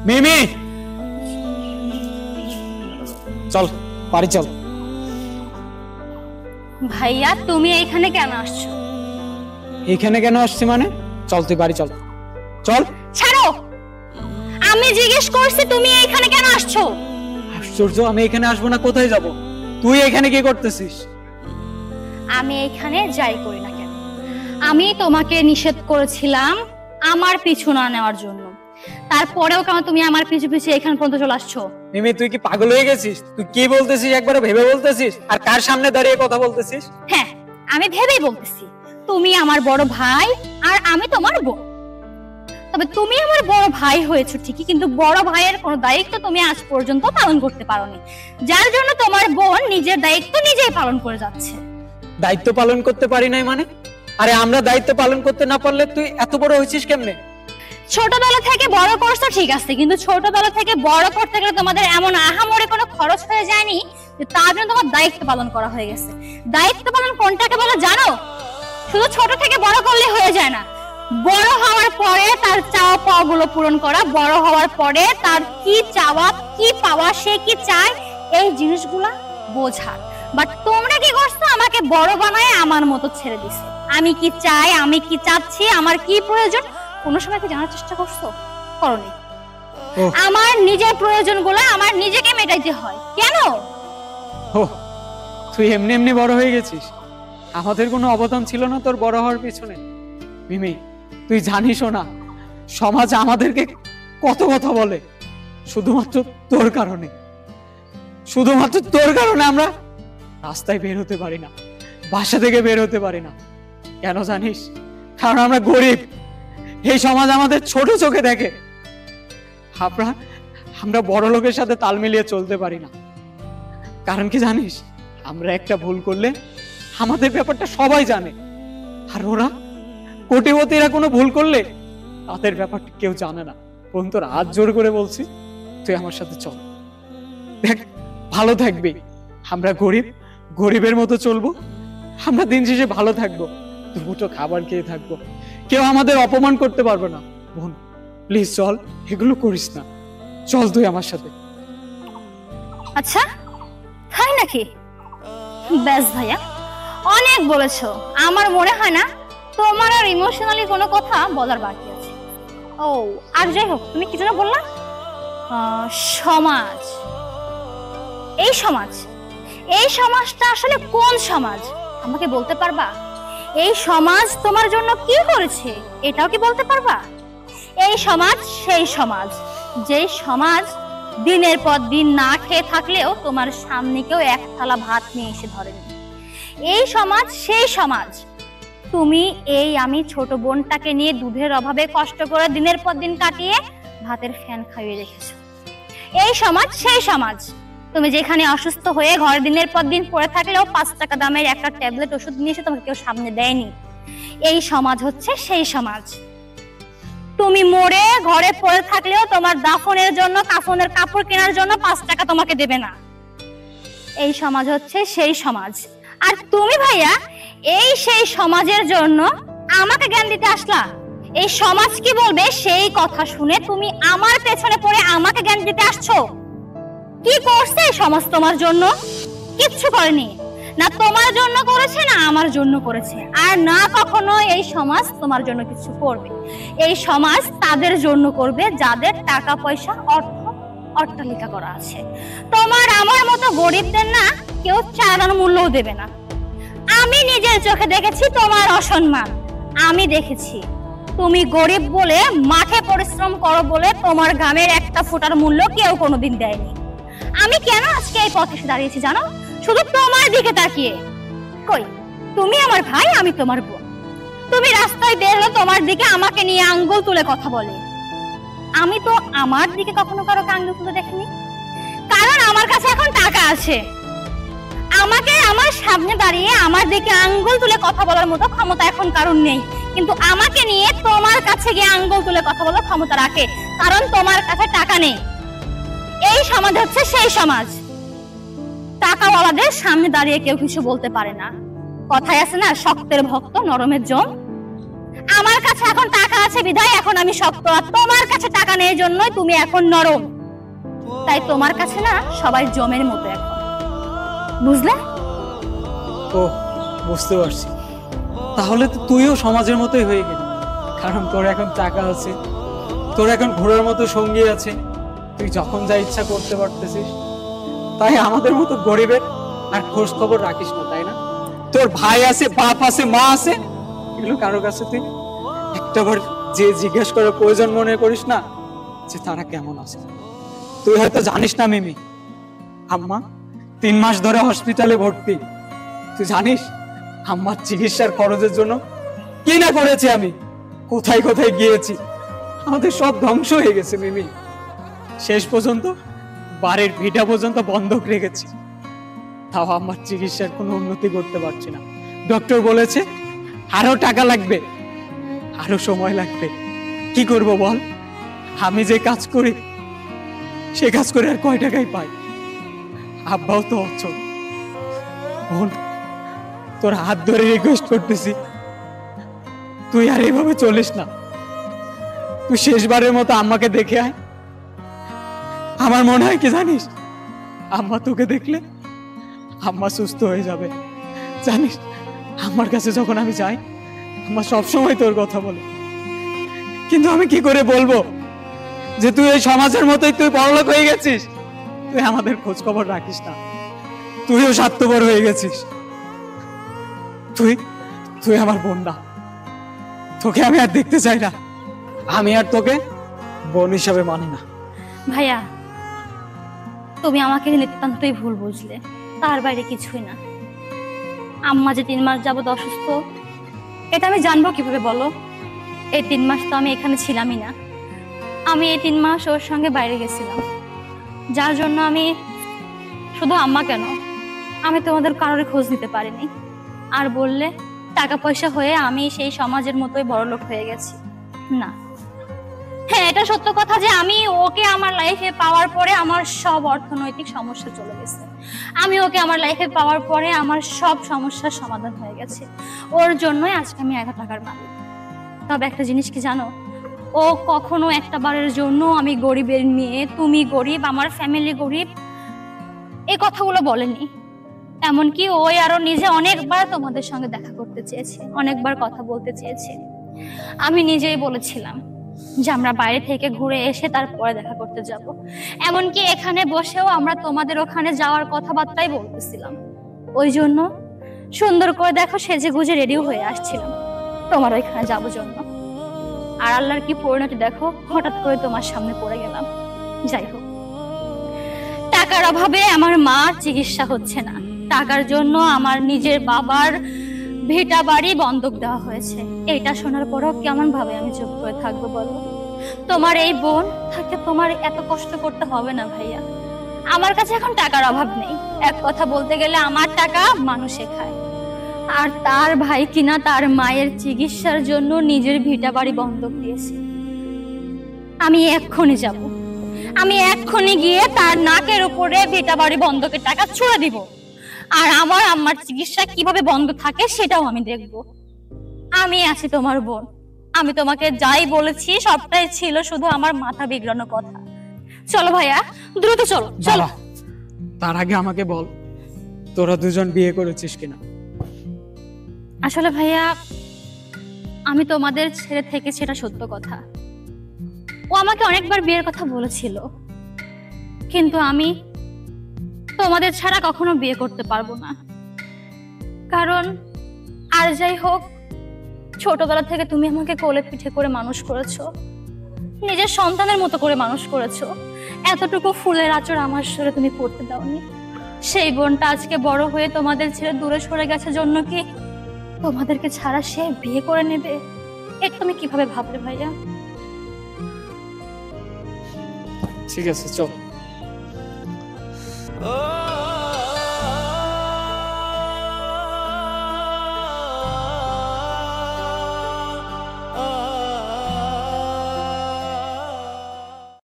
মিমি চল বাড়ি চল। ভাইয়া তুমি এখানে কেন আসছো? এখানে কেন আসছি মানে? চল তুই বাড়ি চল। চল। ছাড়ো, আমি জিজ্ঞেস করছি তুমি এখানে কেন আসছো? আশ্চর্য, আমি এখানে আসবো না কোথায় যাব? তুই এখানে কি করতেছিস? আমি এখানে যাই করি না কেন, আমি তোমাকে নিষেধ করেছিলাম আমার পিছু না নেওয়ার জন্য, তারপরেও কেন তুমি আমার পিছু পিছু এখান পর্যন্ত চলে আসছো? মিমি তুই কি পাগল হয়ে গেছিস? তুই কি বলতেছিস একবারে ভেবে বলতেছিস? আর কার সামনে দাঁড়িয়ে কথা বলতেছিস? হ্যাঁ, আমি ভেবেই বলতেছি। তুমি আমার বড় ভাই আর আমি তোমার বোন। তবে তুমি আমার বড় ভাই হয়েছো ঠিকই, কিন্তু বড় ভাইয়ের কোনো দায়িত্ব তুমি আজ পর্যন্ত পালন করতে পারোনি, যার জন্য তোমার বোন নিজের দায়িত্ব নিজেই পালন করে যাচ্ছে। দায়িত্ব পালন করতে পারি নাই মানে? আরে আমরা দায়িত্ব পালন করতে না পারলে তুই এত বড় হয়েছিস কেমনে? ছোটবেলা থেকে বড় করছো ঠিক আছে, কিন্তু ছোটবেলা থেকে বড় করতে গেলে তোমাদের এমন আহামরি কোনো খরচ হয়ে যায়নি যে তার জন্য তোমার দায়িত্ব পালন করা হয়ে গেছে। দায়িত্ব পালন কোনটাকে বলে জানো? শুধু ছোট থেকে বড় করলে হয়ে যায় না, বড় হওয়ার পরে তার চাওয়া পাওয়া গুলো পূরণ করা, বড় হওয়ার পরে তার কি চাওয়া কি পাওয়া, সে কি চায়, এই জিনিসগুলা বোঝা। বাট তোমরা কি করছো? আমাকে বড় বানায় আমার মতো ছেড়ে দিছো। আমি কি চাই, আমি কি চাচ্ছি, আমার কি প্রয়োজন, কোনো সময় কি জানার চেষ্টা করছো? করনি। আমার নিজের প্রয়োজনগুলো আমার নিজেকে মেটাইতে হয়। কেন? তুই এমনি এমনি বড় হয়ে গেছিস? আমাদের কোনো অবদান ছিল না তোর বড় হওয়ার পিছনে? মিমি তুই জানিসও না সমাজ আমাদেরকে কত কথা বলে, শুধুমাত্র তোর কারণে। শুধুমাত্র তোর কারণে আমরা রাস্তায় বের হতে পারি না, বাসা থেকে বের হতে পারি না। কেন জানিস? কারণ আমরা গরিব। এই সমাজ আমাদের ছোট চোখে দেখে। আমরা বড় লোকের সাথে তাল মিলিয়ে চলতে পারি না। কারণ কি জানিস? আমরা একটা ভুল করলে আমাদের ব্যাপারটা সবাই জানে, আর ওরা কোটিপতিরা কোনো ভুল করলে তাদের ব্যাপারটা কেউ জানে না। বোন তোর হাত জোর করে বলছি, তুই আমার সাথে চল। দেখ ভালো থাকবি। আমরা গরিব, গরিবের মতো চলবো। আমরা দিন শেষে ভালো থাকবো, দুটো খাবার খেয়ে থাকবো, কেউ আমাদের অপমান করতে পারবে না। বোন প্লিজ চল, এগুলো করিস না। চল তুই আমার সাথে। আচ্ছা তাই নাকি? বেশ ভাইয়া, অনেক বলেছো। আমার মনে হয় না তোমার আর ইমোশনালি কোনো কথা বলার বাকি আছে। ও আর যাই হোক, তুমি কি যেন বললা? সমাজ। এই সমাজ, এই সমাজটা আসলে কোন সমাজ আমাকে বলতে পারবা? এই সমাজ তোমার জন্য কি করেছে এটাও কি বলতে পারবা? এই সমাজ সেই সমাজ, যেই সমাজ দিনের পর দিন না খেয়ে থাকলেও তোমার সামনে কেউ এক থালা ভাত নিয়ে এসে ধরেনি। এই সমাজ সেই সমাজ, তুমি আমি ছোট বোনটাকে নিয়ে দুধের অভাবে কষ্ট করে দিনের পর দিন কাটিয়ে ভাতের ফ্যান খাইয়ে রেখেছো। এই সমাজ সেই সমাজ, তুমি যেখানে অসুস্থ হয়ে ঘরে দিনের পর দিন পড়ে থাকলেও 5 টাকা দামের একটা ট্যাবলেট ওষুধ নিয়ে এসে তোমাকে কেউ সামনে দেয়নি। এই সমাজ হচ্ছে সেই সমাজ, তুমি মরে ঘরে পড়ে থাকলেও তোমার দাফনের জন্য কাফনের কাপড় কেনার জন্য 5 টাকা তোমাকে দেবে না। এই সমাজ হচ্ছে সেই সমাজ। আর তুমি ভাইয়া এই সেই সমাজের জন্য আমাকে জ্ঞান দিতে আসলা। এই সমাজ কি বলবে সেই কথা শুনে তুমি আমার পেছনে পড়ে আমাকে জ্ঞান দিতে আসছো। কি করছে এই সমাজ তোমার জন্য? কিচ্ছু করেনি, না তোমার জন্য করেছে না আমার জন্য করেছে, আর না কখনো এই সমাজ তোমার জন্য কিছু করবে। এই সমাজ তাদের জন্য করবে যাদের টাকা পয়সা অর্থ অট্টালিকা করা আছে। তোমার আমার মতো গরিবদের না কেউ চালানোর মূল্যও দেবে না। আমি নিজের চোখে দেখেছি তোমার অসম্মান। আমি দেখেছি তুমি গরিব বলে মাঠে পরিশ্রম করো বলে তোমার ঘামের একটা ফোঁটার মূল্য কেউ কোনোদিন দেয়নি। আমি কেন আজকে এই পথে এসে দাঁড়িয়েছি জানো? শুধু তোমার দিকে তাকিয়ে। কই তুমি আমার ভাই, আমি তোমার বোন। তুমি রাস্তায় বের হলে তোমার দিকে আমাকে নিয়ে আঙ্গুল তুলে কথা বলে। আমি তো আমার দিকে কখনো কারো আঙ্গুল তুলে দেখিনি, কারণ আমার কাছে এখন টাকা আছে। আমাকে আমার সামনে দাঁড়িয়ে আমার দিকে আঙ্গুল তুলে কথা বলার মতো ক্ষমতা এখন কারণ নেই, কিন্তু আমাকে নিয়ে তোমার কাছে গিয়ে আঙ্গুল তুলে কথা বলার ক্ষমতা রাখে, কারণ তোমার কাছে টাকা নেই। এই সমাজ হচ্ছে সেই সমাজ, টাকাওয়ালাদের সামনে দাঁড়িয়ে কেউ কিছু বলতে পারে না। কথায় আছে না, শক্তের ভক্ত নরমের জম। আমার কাছে এখন টাকা আছে বিধায় এখন আমি শক্ত, আর তোমার কাছে টাকা নেই জন্যই তুমি এখন নরম। তাই তোমার কাছে না সবাই জমের মতো এখন, বুঝলে? ও, বুঝতে পারছি। তাহলে তো তুইও সমাজের মতোই হয়ে গেলি, কারণ তোর এখন টাকা আছে, তোর এখন ঘোরার মতো সঙ্গী আছে, তুই যখন যা ইচ্ছা করতে পারতেছিস। তাই আমাদের মতো গরিবের আর খোঁজ খবর রাখিস না, তাই না? তোর ভাই আছে, বাপ আছে, মা আছে, এগুলো কারো কাছে তুই একটাবার যে জিজ্ঞেস করার প্রয়োজন মনে করিস না যে তারা কেমন আছে? তুই হয়তো জানিস না মিমি, আম্মা 3 মাস ধরে হসপিটালে ভর্তি। তুই জানিস আম্মার চিকিৎসার খরচের জন্য কি না করেছি আমি, কোথায় কোথায় গিয়েছি। আমাদের সব ধ্বংস হয়ে গেছে মিমি। শেষ পর্যন্ত বাড়ির ভিটা পর্যন্ত বন্ধক রেখেছি, তাও আমার চিকিৎসার কোনো উন্নতি করতে পারছি না। ডক্টর বলেছে আরো টাকা লাগবে, আরো সময় লাগবে। কি করব বল? আমি যে কাজ করি সে কাজ করে আর কয় টাকাই পাই? আব্বাও তো অচল। বোন, তোর হাত ধরে রিকোয়েস্ট করতেছি, তুই আর এভাবে চলিস না। তুই শেষবারের মতো আম্মাকে দেখে আয়। আমার মনে হয় কি জানিস, আম্মা তোকে দেখলে আম্মা সুস্থ হয়ে যাবে। জানিস আমার কাছে যখন আমি যাই, আম্মা সবসময় তোর কথা বলে, কিন্তু আমি কি করে বলবো যে তুই এই সমাজের মতোই তুই বড়লোক হয়ে গেছিস? তুই আমাদের খোঁজ খবর রাখিস না, তুইও স্বার্থপর হয়ে গেছিস। তুই তুই আমার বোন না, তোকে আমি আর দেখতে চাই না। আমি আর তোকে বোন হিসাবে মানি না। ভাইয়া, তুমি আমাকে নিতান্তই ভুল বুঝলে, তার বাইরে কিছুই না। আম্মা যে 3 মাস যাবত অসুস্থ, এটা আমি জানবো কিভাবে বলো? এই 3 মাস তো আমি এখানে ছিলামই না। আমি এই 3 মাস ওর সঙ্গে বাইরে গেছিলাম, যার জন্য আমি শুধু আম্মা কেন, আমি তোমাদের কারোর খোঁজ নিতে পারিনি। আর বললে টাকা পয়সা হয়ে আমি সেই সমাজের মতোই বড়লোক হয়ে গেছি, না। হ্যাঁ, এটা সত্য কথা যে আমি ওকে আমার লাইফে পাওয়ার পরে আমার সব অর্থনৈতিক সমস্যা চলে গেছে। আমি ওকে আমার লাইফে পাওয়ার পরে আমার সব সমস্যার সমাধান হয়ে গেছে। ওর জন্যই আজকে আমি 1 টাকার মালিক। তবে একটা জিনিস কি জানো, ও কখনো একটা বারের জন্য আমি গরিবের মেয়ে, তুমি গরিব, আমার ফ্যামিলি গরিব, এই কথাগুলো বলেনি। এমনকি ওই আরো নিজে অনেকবার তোমাদের সঙ্গে দেখা করতে চেয়েছে, অনেকবার কথা বলতে চেয়েছে। আমি নিজেই বলেছিলাম যে আমরা বাইরে থেকে ঘুরে এসে তারপরে দেখা করতে যাব। এমনকি এখানে বসেও আমরা তোমাদের ওখানে যাওয়ার কথাবার্তাই বলতেছিলাম। ওই জন্য সুন্দর করে দেখো সেজে গুজে রেডিও হয়ে আসছিলাম তোমার ওইখানে যাবো জন্য। আর আল্লাহর কি পরিণতি দেখো, হঠাৎ করে তোমার সামনে পড়ে গেলাম। যাই হোক, টাকার অভাবে আমার মার চিকিৎসা হচ্ছে না, টাকার জন্য আমার নিজের বাবার ভিটা বাড়ি বন্ধক দেওয়া হয়েছে। এটা শোনার পরও কেমন ভাবে আমি চুপ করে থাকবো বলো? তোমার এই বোন থাকতে তোমার এত কষ্ট করতে হবে না ভাইয়া। আমার কাছে এখন টাকার অভাব নেই, এক কথা বলতে গেলে আমার টাকা মানুষে খায়। আর তার ভাই কিনা তার মায়ের চিকিৎসার জন্য নিজের ভিটা বাড়ি বন্ধক দিয়েছে। আমি এক্ষুনি যাব, আমি এক্ষুনি গিয়ে তার নাকের উপরে ভিটা বাড়ি বন্ধকের টাকা ছুঁড়ে দিব। আর আমার আম্মার চিকিৎসা কিভাবে বন্ধ থাকে সেটাও আমি দেখব। আমি আছি তোমার বোন, আমি তোমাকে যাই বলেছি সবটাই ছিল শুধু আমার মাথা বিগড়ানো কথা। চলো ভাইয়া, দ্রুত চলো চলো। তার আগে আমাকে বল, তোরা দুজন বিয়ে করেছিস কিনা? আসলে ভাইয়া, আমি তোমাদের ছেড়ে থেকে সেটা সত্য কথা। ও আমাকে অনেকবার বিয়ের কথা বলেছিল, কিন্তু আমি তোমাদের ছাড়া কখনো বিয়ে করতে পারবো না। কারণ আর যাই হোক, ছোটবেলা থেকে তুমি আমাকে কোলে পিঠে করে মানুষ করেছো, নিজের সন্তানের মতো করে মানুষ করেছো। এতটুকু ফুলের আঁচড় আমার সরে তুমি পড়তে দাওনি। সেই বোনটা আজকে বড় হয়ে তোমাদের ছেড়ে দূরে সরে গেছে জন্য কি তোমাদেরকে ছাড়া সে বিয়ে করে নেবে? এটা তুমি কিভাবে ভাবলে ভাইয়া? ঠিক আছে, চল।